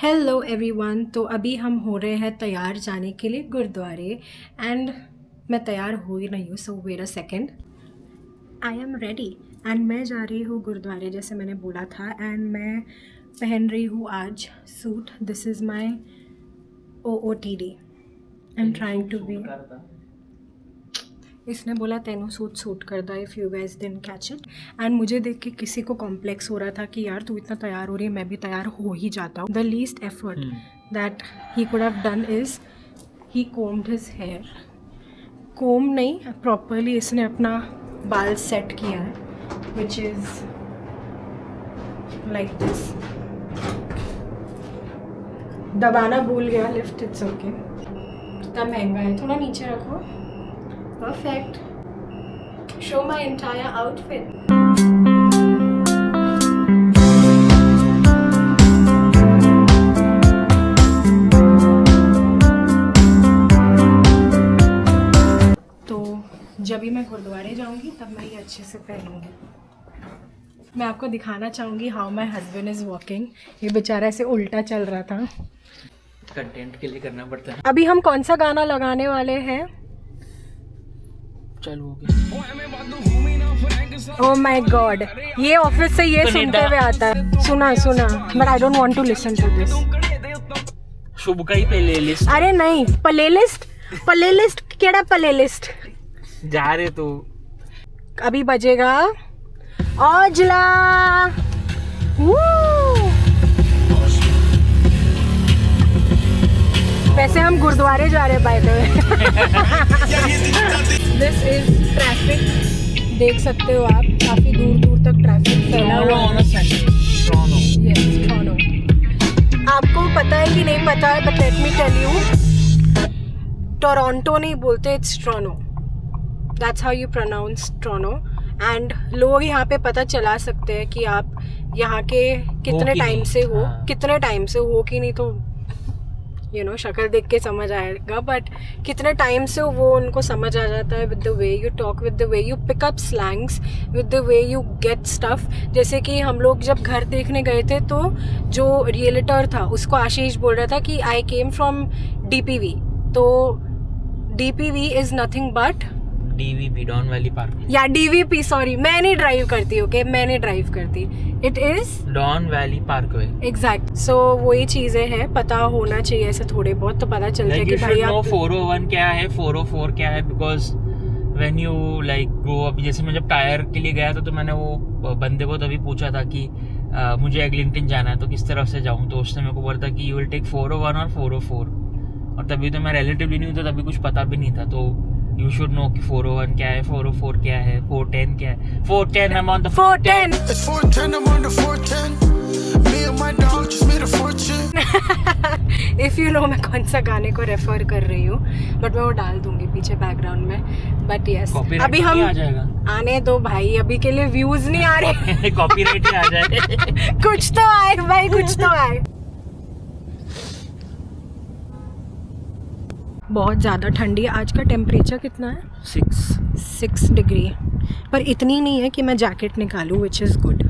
Hello everyone. तो अभी हम हो रहे हैं तैयार जाने के लिए गुरुद्वारे एंड मैं तैयार हो ही रही हूँ। So wait a second, I am ready and मैं जा रही हूँ गुरुद्वारे जैसे मैंने बोला था। एंड मैं पहन रही हूँ आज suit. This is my OOTD। I am trying to be. इसने बोला तेनू सूट करता है if you guys didn't catch it. And मुझे देख के किसी को कॉम्प्लेक्स हो रहा था कि यार तू इतना तैयार हो रही है, मैं भी तैयार हो ही जाता हूँ। The least effort that he could have done is he combed his hair. Comb नहीं, प्रॉपरली इसने अपना बाल सेट किया है विच इज़ लाइक दिस। दबाना भूल गया लिफ्ट, इट्स ओके। कितना महंगा है, थोड़ा नीचे रखो। Perfect. Show my entire outfit. तो जब भी मैं गुरुद्वारे जाऊंगी तब मैं ये अच्छे से पहनूंगी। मैं आपको दिखाना चाहूँगी how my husband is walking. ये बेचारा ऐसे उल्टा चल रहा था। कंटेंट के लिए करना पड़ता है। अभी हम कौन सा गाना लगाने वाले हैं? चल वो ओह माय गॉड, ये ऑफिस से ये सुनते हुए आता है। सुना but I don't want to listen to this. Shubh का ही प्लेलिस्ट। अरे नहीं, प्लेलिस्ट केड़ा प्लेलिस्ट जा रहे तो अभी बजेगा औजला। वैसे हम गुरुद्वारे जा रहे हैं bye the way. This is traffic, देख सकते हो आप, काफी दूर तक ट्रैफिक फैला हुआ है। Yes, Toronto. आपको पता है कि नहीं पता है, but let me tell you, Toronto नहीं बोलते, it's Toronto. That's how you pronounce Toronto. And लोग यहाँ पे पता चला सकते हैं कि आप यहाँ के कितने टाइम से हो, कितने टाइम से हो कि नहीं, तो यू नो शक्ल देख के समझ आएगा। बट कितने टाइम से वो उनको समझ आ जाता है with the way you talk, with the way you pick up slangs, with the way you get stuff. जैसे कि हम लोग जब घर देखने गए थे तो जो रियलिटर था उसको आशीष बोल रहा था कि आई केम फ्रॉम DPV। तो DPV is nothing but DVP, Don Valley Park. या DVP, सॉरी, मैं नहीं ड्राइव करती। ओके, मैं नहीं ड्राइव करती। It is Don Valley Parkway. Exact. So वही चीजें हैं, पता होना चाहिए ऐसे थोड़े बहुत, तो पता चलता है कि भाई आप 401 क्या है, 404 क्या है। Because when you like go, अभी जैसे मैं जब टायर के लिए गया था तो मैंने वो बंदे को तभी पूछा था कि मुझे एग्लिंगटन जाना है तो किस तरफ से जाऊँ, तो उसने मेरे को बोला था कि यू विल टेक 401 और 404। और तभी तो मैं रिलेटिवली नहीं था, तभी कुछ पता भी नहीं था। तो you should know कि 401 क्या है, 404 क्या है, 410 क्या है। 410, I'm on the 410. It's 410, I'm on the 410. Me and my dog just made a fortune. If you know मैं कौन सा गाने को रेफर कर रही हूँ, बट मैं वो डाल दूंगी पीछे बैकग्राउंड में। बट यस, अभी हम आ जाएगा। आने दो भाई, अभी के लिए व्यूज नहीं आ रहे। कॉपीराइट ही आ जाए। कुछ तो आए भाई, कुछ तो आए। बहुत ज़्यादा ठंडी है। आज का टेम्परेचर कितना है? 6 डिग्री। पर इतनी नहीं है कि मैं जैकेट निकालूँ, विच इज़ गुड।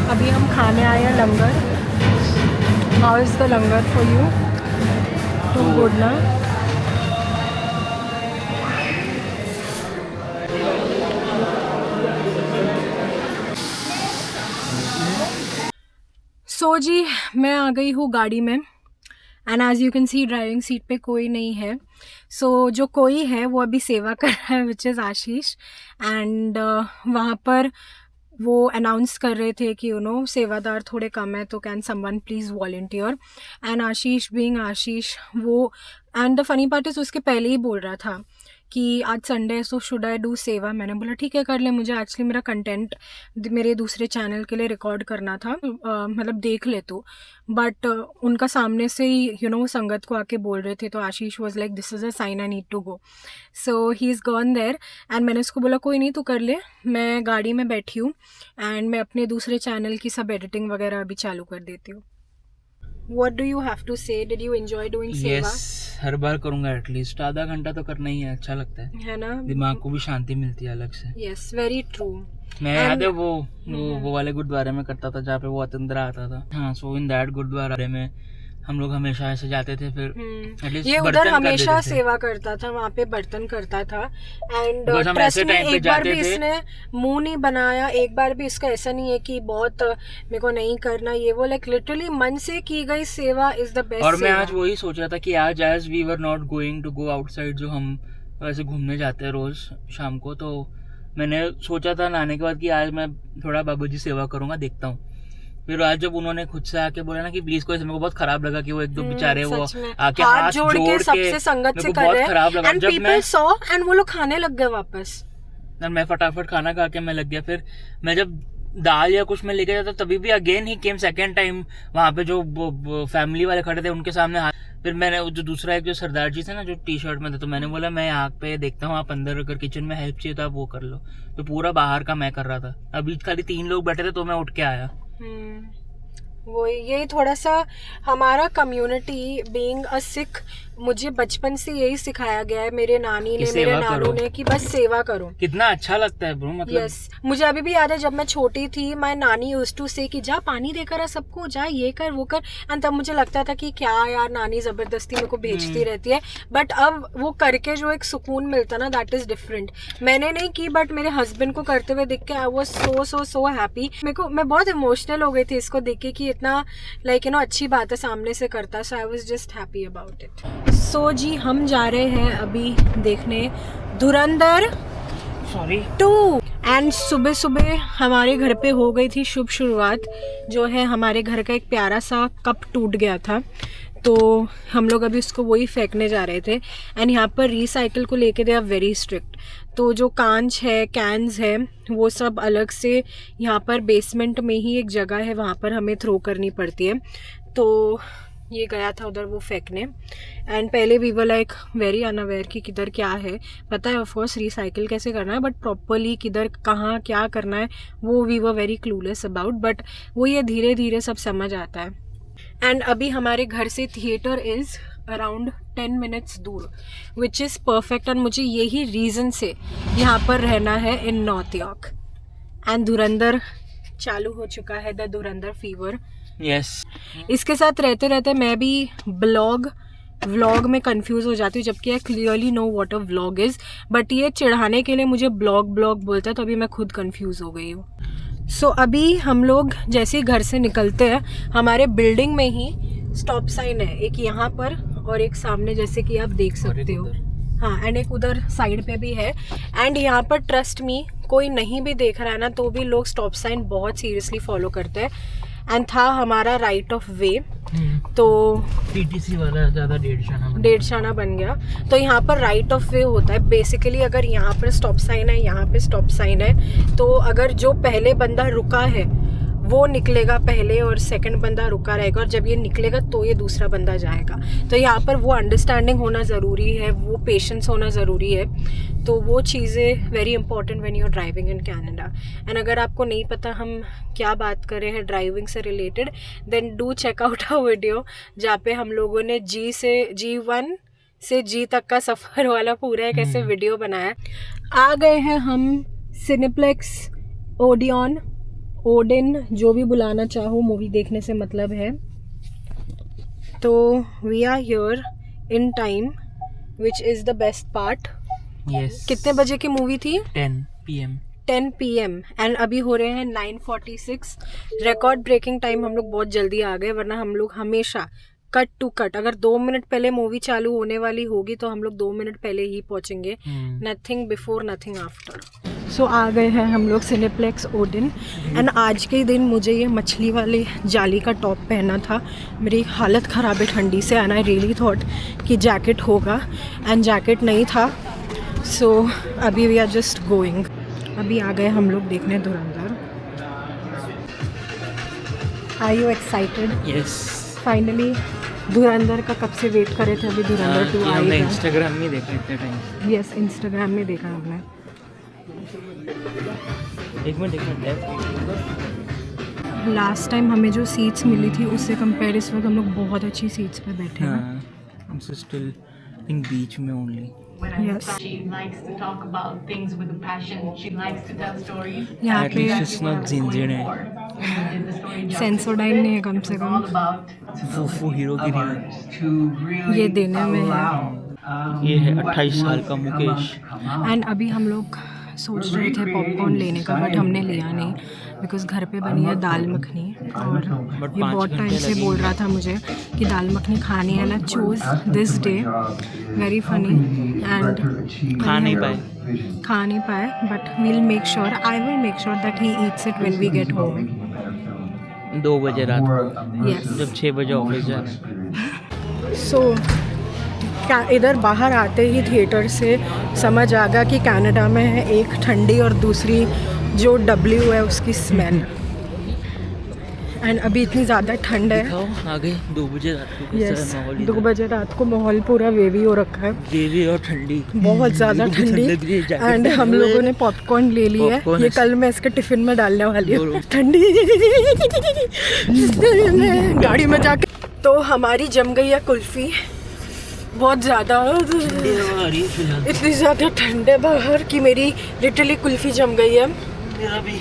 अभी हम खाने आए हैं langar. How is the langar for you? Too good ना? सो जी, मैं आ गई हूँ गाड़ी में and as you can see driving seat पे कोई नहीं है। सो जो कोई है वो अभी सेवा कर रहा है, विच इज़ आशीष। एंड वहाँ पर वो अनाउंस कर रहे थे कि यू नो सेवादार थोड़े कम है, तो can someone please volunteer. And Ashish being Ashish, वो, and the funny part is उसके पहले ही बोल रहा था कि आज संडे है सो शुड आई डू सेवा। मैंने बोला ठीक है कर ले, मुझे एक्चुअली मेरा कंटेंट मेरे दूसरे चैनल के लिए रिकॉर्ड करना था, मतलब देख ले तो। बट उनका सामने से ही वो संगत को आके बोल रहे थे, तो Ashish was like this is a sign I need to go. So he is gone there and मैंने उसको बोला कोई नहीं तू कर ले, मैं गाड़ी में बैठी हूँ एंड मैं अपने दूसरे चैनल की सब एडिटिंग वगैरह अभी चालू कर देती हूँ। What do you have to say? Did you enjoy doing सेवा? Yes, हर बार करूँगा एटलीस्ट आधा घंटा तो करना ही है, अच्छा लगता है ना, दिमाग को भी शांति मिलती है अलग से। Yes, very true. मैं याद है वो वाले गुरुद्वारे में करता था जहाँ पे वो अतंद्रा आता था। हाँ, सो इन दैट गुरुद्वारे में हम लोग हमेशा ऐसे जाते थे, फिर ये उधर हमेशा सेवा करता था, वहाँ पे बर्तन करता था एंड ट्रस्ट में एक बार भी इसने मुंह नहीं बनाया, एक बार भी इसका ऐसा नहीं है कि बहुत मेरे को नहीं करना, ये वो लाइक लिटरली मन से की गई सेवा इज द बेस्ट। और मैं आज वही सोच रहा था कि आज as we were not going to go outside, जो हम वैसे घूमने जाते हैं रोज शाम को, तो मैंने सोचा था नहाने के बाद कि आज मैं थोड़ा बाबूजी सेवा करूंगा, देखता हूँ। फिर आज जब उन्होंने खुद से आके बोला ना कि प्लीज कोई, मेरे को बहुत खराब लगा कि वो एक दो बेचारे वो आके हाथ जोड़ के सबसे संगत से कर रहे हैं एंड पीपल सॉ एंड वो लोग खाने लग गए वापस। और मैं फटाफट खाना खा के मैं लग गया। फिर मैं जब दाल या कुछ में लेके जाता तभी भी अगेन ही केम सेकेंड टाइम, वहां पे जो फैमिली वाले खड़े थे उनके सामने हाथ। फिर मैंने जो दूसरा एक जो सरदार जी थे ना जो टी शर्ट में थे, तो मैंने बोला मैं यहाँ पे देखता हूँ, आप अंदर अगर किचन में हेल्प चाहिए तो आप वो कर लो। तो पूरा बाहर का मैं कर रहा था, अभी खाली 3 लोग बैठे थे तो मैं उठ के आया। वो यही थोड़ा सा हमारा कम्युनिटी बीइंग अ सिख, मुझे बचपन से यही सिखाया गया है मेरे नानी ने मेरे नानू ने कि बस सेवा करो। कितना अच्छा लगता है ब्रो, मतलब यस मुझे अभी भी याद है जब मैं छोटी थी, माय नानी यूज्ड टू से कि जा पानी देकर आ सबको, जा ये कर वो कर, एंड तब मुझे लगता था कि क्या यार नानी जबरदस्ती मेरे को भेजती रहती है। बट अब वो करके जो एक सुकून मिलता ना, दैट इज डिफरेंट। मैंने नहीं की बट मेरे हस्बैंड को करते हुए देख के आई वाज सो हैप्पी। मेरे को मैं बहुत इमोशनल हो गई थी इसको देख के कि इतना लाइक अच्छी बात है सामने से करता, so I was just happy about it. So जी हम जा रहे हैं अभी देखने धुरंधर 2 एंड सुबह सुबह हमारे घर पे हो गई थी शुभ शुरुआत। जो है हमारे घर का एक प्यारा सा कप टूट गया था, तो हम लोग अभी उसको वही फेंकने जा रहे थे। एंड यहाँ पर रिसाइकिल को लेके दे आर वेरी स्ट्रिक्ट, तो जो कांच है कैंस है वो सब अलग से यहाँ पर बेसमेंट में ही एक जगह है, वहाँ पर हमें थ्रो करनी पड़ती है। तो ये गया था उधर वो फेंकने एंड पहले we were like very unaware कि किधर क्या है, पता है ऑफकोर्स रिसाइकिल कैसे करना है बट प्रॉपरली किधर कहाँ क्या करना है वो we were very clueless about, but वो ये धीरे धीरे सब समझ आता है। एंड अभी हमारे घर से थिएटर इज़ अराउंड 10 मिनट्स दूर विच इज़ परफेक्ट, और मुझे यही रीज़न से यहाँ पर रहना है इन नॉर्थ यॉर्क। एंड धुरंधर चालू हो चुका है, द धुरंधर फीवर। यस इसके साथ रहते रहते मैं भी व्लॉग में कंफ्यूज हो जाती हूँ, जबकि I clearly know what a vlog is, but ये चिढ़ाने के लिए मुझे ब्लॉग बोलता है, तो अभी मैं खुद कंफ्यूज हो गई हूँ। सो अभी हम लोग जैसे ही घर से निकलते हैं, हमारे बिल्डिंग में ही स्टॉप साइन है, एक यहाँ पर और एक सामने जैसे कि आप देख सकते हो, हाँ, एंड एक उधर साइड पे भी है। एंड यहाँ पर ट्रस्ट मी कोई नहीं भी देख रहा है ना तो भी लोग स्टॉप साइन बहुत सीरियसली फॉलो करते हैं। एंड था हमारा राइट ऑफ वे, तो पीटीसी वाला ज़्यादा डेढ़ शाना बन गया। तो यहाँ पर राइट ऑफ वे होता है बेसिकली, अगर यहाँ पर स्टॉप साइन है, यहाँ पे स्टॉप साइन है, तो अगर जो पहले बंदा रुका है वो निकलेगा पहले और सेकंड बंदा रुका रहेगा, और जब ये निकलेगा तो ये दूसरा बंदा जाएगा। तो यहाँ पर वो अंडरस्टैंडिंग होना ज़रूरी है, वो पेशेंस होना ज़रूरी है, तो वो चीज़ें very important when you are driving in Canada. And अगर आपको नहीं पता हम क्या बात कर रहे हैं ड्राइविंग से related, then do check out a video जहाँ पे हम लोगों ने G1 से G तक का सफ़र वाला पूरा एक ऐसे वीडियो बनाया। आ गए हैं हम सिनेप्लेक्स ओडिन, जो भी बुलाना चाहो, मूवी देखने से मतलब है। तो we are here in time which is the best part. Yes कितने बजे की मूवी थी? 10 PM एंड अभी हो रहे हैं 9:46। रिकॉर्ड ब्रेकिंग टाइम हम लोग बहुत जल्दी आ गए, वरना हम लोग हमेशा कट टू कट, अगर 2 मिनट पहले मूवी चालू होने वाली होगी तो हम लोग 2 मिनट पहले ही पहुंचेंगे, नथिंग बिफोर नथिंग आफ्टर। सो आ गए हैं हम लोग सिनेप्लेक्स ओडिन। एंड आज के दिन मुझे ये मछली वाले जाली का टॉप पहना था, मेरी हालत ख़राब है ठंडी से, एंड आई रियली थॉट कि जैकेट होगा एंड जैकेट नहीं था। सो अभी वी आर जस्ट गोइंग. अभी आ गए हम लोग देखने Dhurandhar. Are you excited? Yes. Finally Dhurandhar का कब से वेट करे थे, अभी धुरंधर 2 आई हमने है. इंस्टाग्राम में देखा इतने टाइम. यस, इंस्टाग्राम में देखा हमने. एक मिनट. लास्ट टाइम हमें जो सीट्स मिली थी उससे कंपेयर इस वक्त हम लोग बहुत अच्छी सीट्स पे बैठे हैं. हाँ, स्टिल इन बीच में only. Yes. She likes to talk about things with a passion. She likes to tell stories. यहाँ At least it's not पे जिंजर है. And the story jumps Sensodyne नहीं है कम से all कम. about वो hero की reel. ये देने में है. ये है 28 साल का मुकेश. एंड अभी हम लोग सोच रहे थे पॉपकॉर्न लेने का, बट हमने लिया नहीं बिकॉज घर पे बनी है दाल मखनी. और ये बहुत टाइम से बोल रहा था मुझे कि दाल मखनी खानी है ना. Choose this day. Very funny. And खा नहीं पाए. But we'll make sure, I will make sure that he eats it when we get home. 2 बजे रात को. यस. जब 6 बजे ऑफिस जाना. सो इधर बाहर आते ही थिएटर से समझ आ गया कि कनाडा में है एक ठंडी और दूसरी जो W है उसकी स्मेल. एंड अभी इतनी ज़्यादा ठंड है. दिखाओ आगे 2 बजे रात को कैसा यस, है माहौल. 2 बजे रात को माहौल पूरा वेवी हो रखा है. देवी और ठंडी. बहुत ज़्यादा ठंडी. एंड हम लोगों ने पॉपकॉर्न ले ली है. ये कल मैं इसके टिफ़िन में डालने वाली हूँ. ठंडी गाड़ी में जाके. तो हमारी जम गई है कुल्फ़ी. बहुत ज़्यादा इतनी ज़्यादा ठंड है बाहर कि मेरी लिटरली कुल्फ़ी जम गई है. मेरा भी.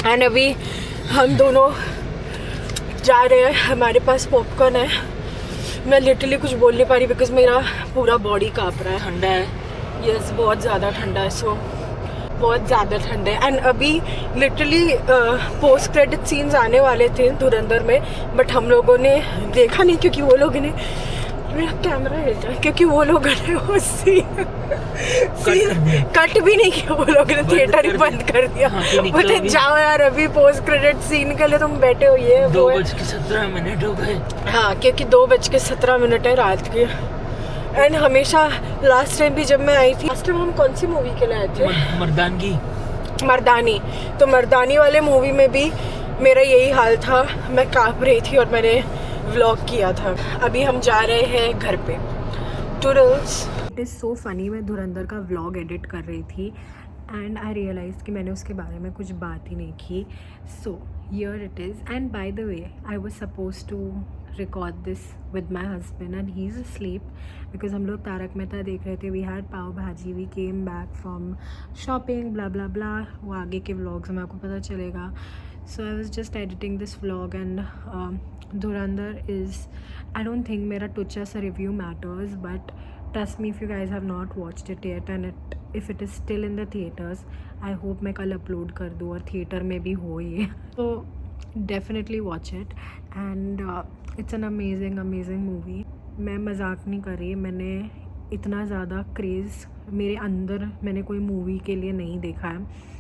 एंड अभी हम दोनों जा रहे हैं. हमारे पास पॉपकॉर्न है. मैं लिटरली कुछ बोल नहीं पा रही बिकॉज मेरा पूरा बॉडी काँप रहा है. ठंडा है. यस, बहुत ज़्यादा ठंडा है. सो बहुत ज़्यादा ठंड है. एंड अभी लिटरली पोस्ट क्रेडिट सीन्स आने वाले थे धुरंधर में, बट हम लोगों ने देखा नहीं क्योंकि वो लोगों ने मेरा कैमरा हिलता है क्योंकि वो लोग ने वो सीन कट भी नहीं किया. वो लोग ने थिएटर ही बंद कर दिया. बोलते जाओ यार, अभी पोस्ट क्रेडिट सीन के लिए तुम बैठे हो. ये 2:17 हो गए. हाँ, क्योंकि 2:17 है रात के. एंड हमेशा लास्ट टाइम भी जब मैं आई थी, लास्ट टाइम हम कौन सी मूवी के लिए आए थे? मर्दानी. तो मर्दानी वाले मूवी में भी मेरा यही हाल था. मैं काँप रही थी और मैंने व्लॉग किया था. अभी हम जा रहे हैं घर पे. Toodles. It is so funny. मैं धुरंधर का व्लॉग एडिट कर रही थी एंड आई रियलाइज कि मैंने उसके बारे में कुछ बात ही नहीं की. So here it is. And by the way I was suppose to record this with my husband and he is asleep because हम लोग तारक मेहता देख रहे थे. We had pav bhaji. We came back from shopping blah blah blah. वो आगे के vlogs में आपको पता चलेगा. So I was just editing this vlog and Dhurandhar is, I don't think मेरा टुच्चा सा review matters, but trust me if you guys have not watched it yet and if it is still in the theaters, I hope मैं कल upload कर दूँ और theatre में भी हो ये. तो definitely watch it and it's an amazing movie. मैं मजाक नहीं कर रही. मैंने इतना ज़्यादा क्रेज़ मेरे अंदर मैंने कोई मूवी के लिए नहीं देखा है.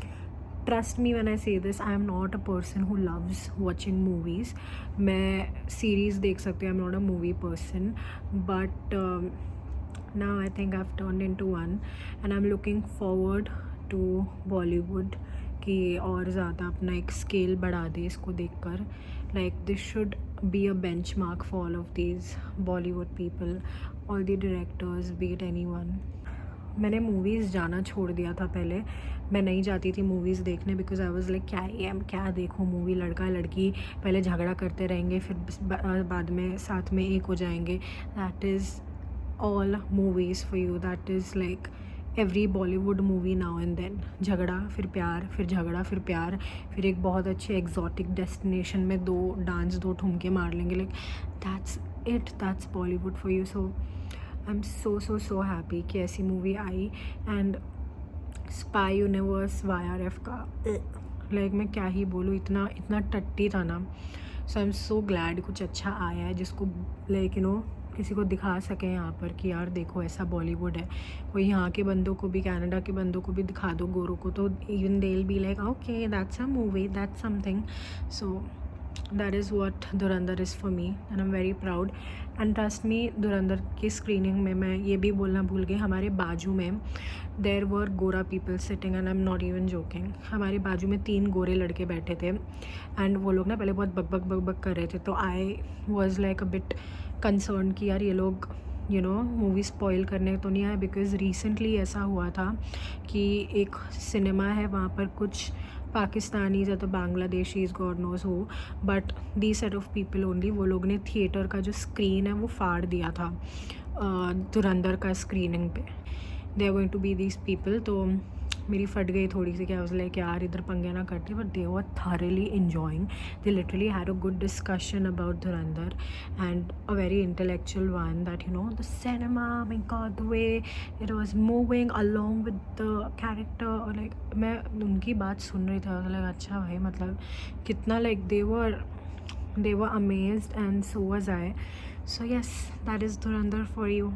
Trust me when I say this, I am not a person who loves watching movies. मैं सीरीज़ देख सकती हूँ. I am not a movie person, but now I think I have turned into one and I am looking forward to Bollywood कि और ज़्यादा अपना एक scale बढ़ा दे इसको देखकर. Like this should be a benchmark for all of these Bollywood people, all the directors, B it anyone. मैंने movies जाना छोड़ दिया था पहले. मैं नहीं जाती थी मूवीज़ देखने बिकॉज आई वाज लाइक क्या देखूँ मूवी. लड़का लड़की पहले झगड़ा करते रहेंगे फिर बाद में साथ में एक हो जाएंगे. That is all movies for you. That is like every Bollywood movie now and then. झगड़ा फिर प्यार, फिर झगड़ा फिर प्यार, फिर एक बहुत अच्छे एग्जॉटिक डेस्टिनेशन में 2 ठुमके मार लेंगे. Like that's it. That's Bollywood for you. So I am so happy कि ऐसी movie I. And spy universe YRF का लाइक मैं क्या ही बोलूँ, इतना टट्टी था ना. सो आई एम सो ग्लैड कुछ अच्छा आया है जिसको लाइक किसी को दिखा सकें यहाँ पर कि यार देखो ऐसा बॉलीवुड है. कोई यहाँ के बंदों को भी, कनाडा के बंदों को भी दिखा दो, गोरों को, तो even they will be like okay that's a movie, that's something. So that is what Dhurandhar is for me and I am very proud. And trust me, Dhurandhar की स्क्रीनिंग में मैं ये भी बोलना भूल गई, हमारे बाजू में देर वर गोरा people sitting and I am not even joking. हमारे बाजू में 3 गोरे लड़के बैठे थे एंड वो लोग ना पहले बहुत बक बक बक बक कर रहे थे. तो I was like a bit concern कि यार ये लोग यू नो मूवी स्पॉइल करने तो नहीं आए. बिकॉज़ रिसेंटली ऐसा हुआ था कि एक सिनेमा है वहाँ पर कुछ पाकिस्तानीज या तो बांग्लादेशीज, गॉड नोज हो, but the set of people only, वो लोग ने थिएटर का जो स्क्रीन है वो फाड़ दिया था धुरंधर का स्क्रीनिंग पे. They are going to be these people. तो मेरी फट गई थोड़ी सी, क्या लाइक यार इधर पंगे ना करते. But they were thoroughly enjoying. They literally had a good discussion about Dhurandhar and a very intellectual one that you know the cinema, my god, the way it was moving along with the character. Like मैं उनकी बात सुन रही थी, like अच्छा भाई, मतलब कितना like they were amazed and so was I. So yes, that is Dhurandhar for you.